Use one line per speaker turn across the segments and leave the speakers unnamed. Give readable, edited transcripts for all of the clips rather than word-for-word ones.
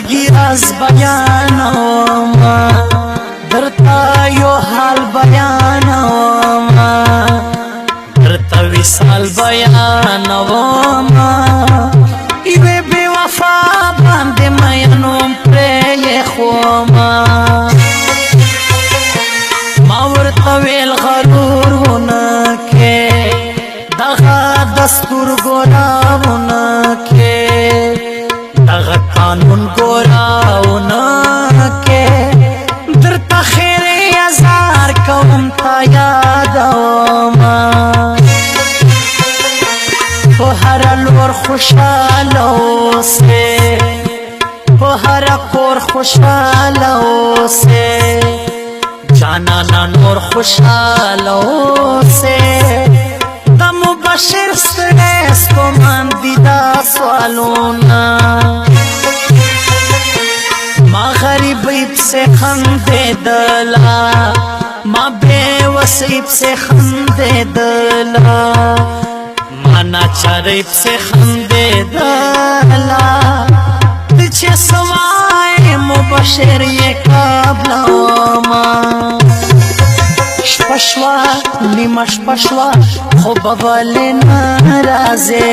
زړګي راز بیانوم درته یو حال بیانوم درته وصال بیانوم یوې بې وفا باندې مینوم پرېښوم ما ورته ویل غرور ونه کې دغه دستور ګوراونه کې دغه قانون ګوراونه کې درته خیر هزار کوم تا یادوم په هره لور خوشحاله اوسې په هره کور خوشحاله اوسې جانانا نور خوشحاله اوسې د مبشر ستړی ستومان دي دا سوالونه ما غریبۍ پسې خندېدله ما بېوسۍ پسې خندېدله ما ناچارۍ پسې خندېدله ته چې څه وایې مبشر یې قبلومه شپه شوه نیمه شپه شوه خوبه ولې نه راځې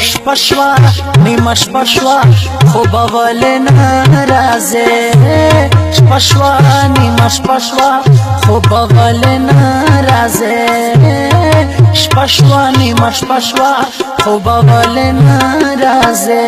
شپه شوه نیمه شپه شوه خوبه ولې نه راځې شپه شوه نیمه شپه شوه خوبه ولې نه راځې شپه شوه نیمه شپه شوه خوبه ولې نه راځې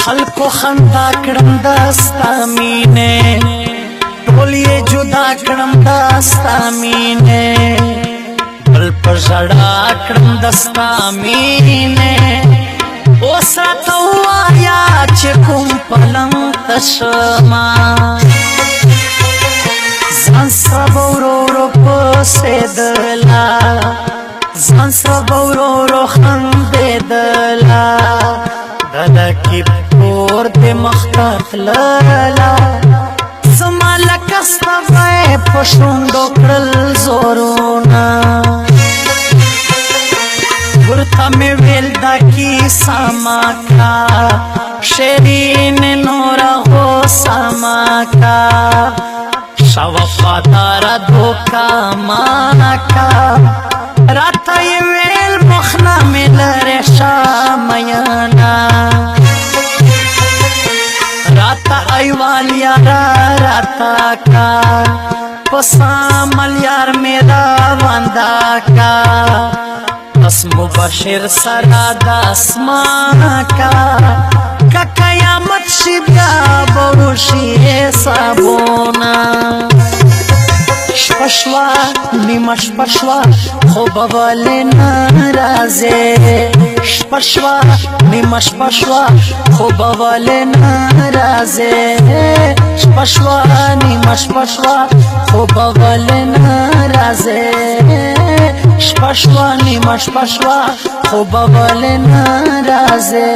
خلکو خندا کړم دستا مینې ټول یې جدا کړم دستا مینې بل په ژړا کړم دستا مینې اوس راته ووایه چې کوم پلنګ ته شمه ځان سره به ورو ورو پسېدله ځان سره به ورو ورو خندېدله دلکی پور دې مخته تلله زما لکه ستوی په شونډو کړل زورونه ورته مې ویل دا کیسه مه کړه شیرینې نوره غوسه مه کړه ښه وفاداره دوکه مه کړه راته یې ویل مخ نه مې لرې شه میینه راته ایوال یاره راته کا په سامل یار مې راونده کا بس مبشر سره د اسمان کا که قیامت شي بیا به وشي حسابونه شپه شوه نیمه شپه شوه خوبه ولې نه راځې شپه شوه نیمه شپه شوه خوبه ولې نه راځې شپه شوه نیمه شپه شوه خوبه ولې نه راځې شپه شوه نیمه شپه شوه خوبه ولې نه راځې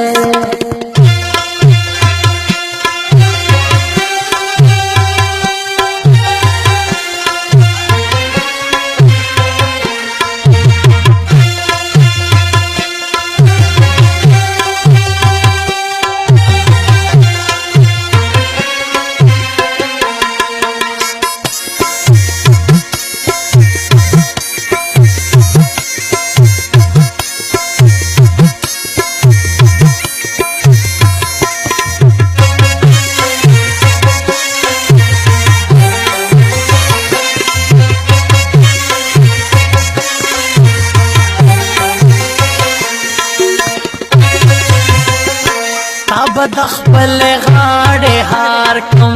ټولې غاړې هار کم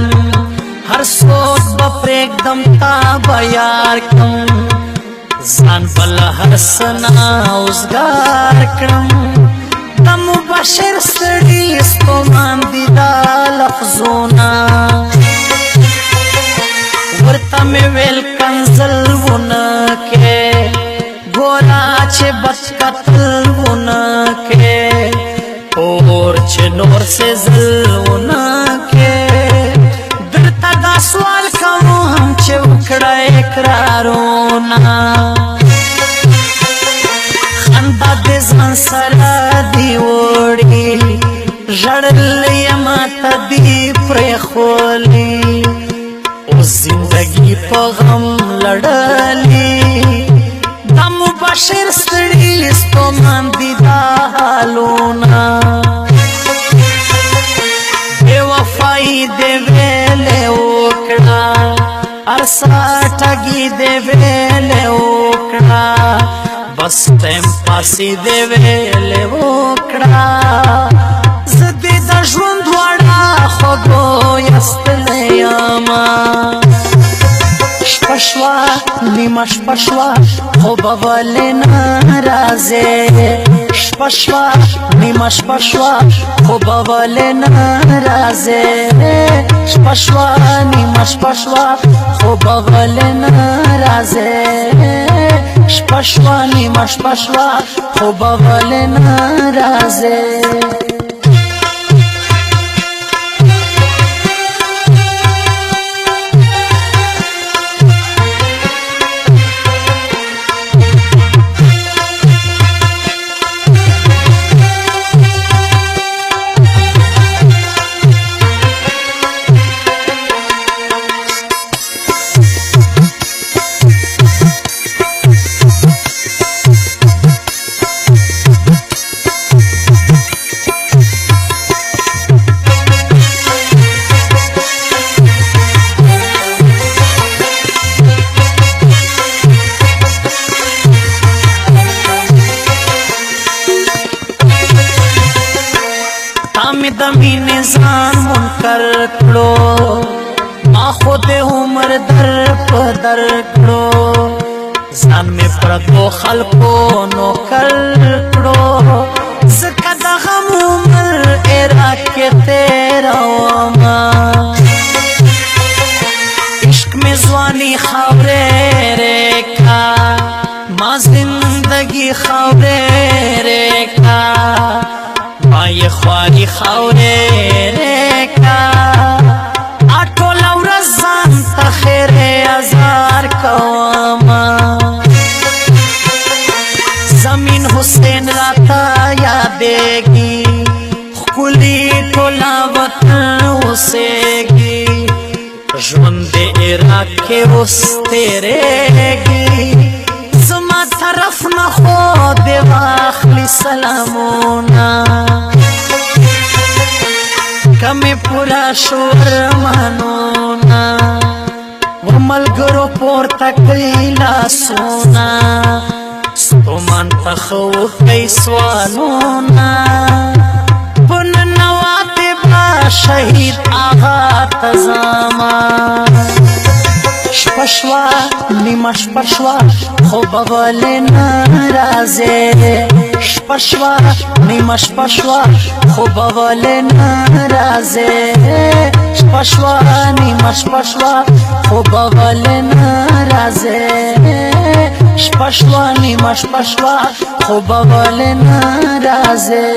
هر څوک به پرېږدم تا به یار کم ځان به له هر څه نه اوزګار کړم د مبشر ستړي ستومان دي دا لفظونه ورته مې ویل کنځل ونه کې ګوره چې بد قتل ونه کې اور چې نور سزل ونه کې درته دا سوال کوم چې وکړه اقرارونه خندا دې ځان سره دې وړي ژړل یما ته دې پرېښولي اوس زندګي په غم لړلي دا مبشر ستړي ستومان دي دا حالونه بې وفایي دې ویلې وکړه ارسا ټګي دې ویلې وکړه بس ټایم پاسې دې ویلې وکړه زه دې د ژوند دواړه خوږو یستلی یمه شپه شوه نیمه شپه شوه خوبه ولې نه راځې شپه شوه نیمه شپه شوه خوبه ولې نه راځې شپه شوه نیمه شپه شوه خوبه ولې نه راځې شپه شوه نیمه شپه شوه خوبه ولې نه راځې می د مینې ځان منکر کړو ما خو د عمر در په در کړو ځان مې پردو خلکو نوکر کړو ځکه د غم عمر ایرا کې تېرومه عشق مې ځواني خاورې ریکا ما زندگی خاورې ریکا مای خواری خاورې ریکا اټوله ورځ ځان ته خیر ازار کومه زمین حسین راته یادېږي ښکلي ټوله وطن اوسېږي ژوند د عراق کې اوس تېرېږي زما طرف نه خو دې واخلي سلامونه کمې پوره شو ارمانونه و ملګرو پورته کړي لاسونه ستومان ته ښه وکړئ سوالونه په ننواتې به شهید آغا ته ځمه شپه شوه نیمه شپه شوه خوبه ولې نه راځې شپه شوه نیمه شپه شوه خوبه ولې نه راځې شپه شوه نیمه شپه شوه خوبه ولې نه راځې شپه شوه نیمه شپه شوه خوبه ولې نه راځې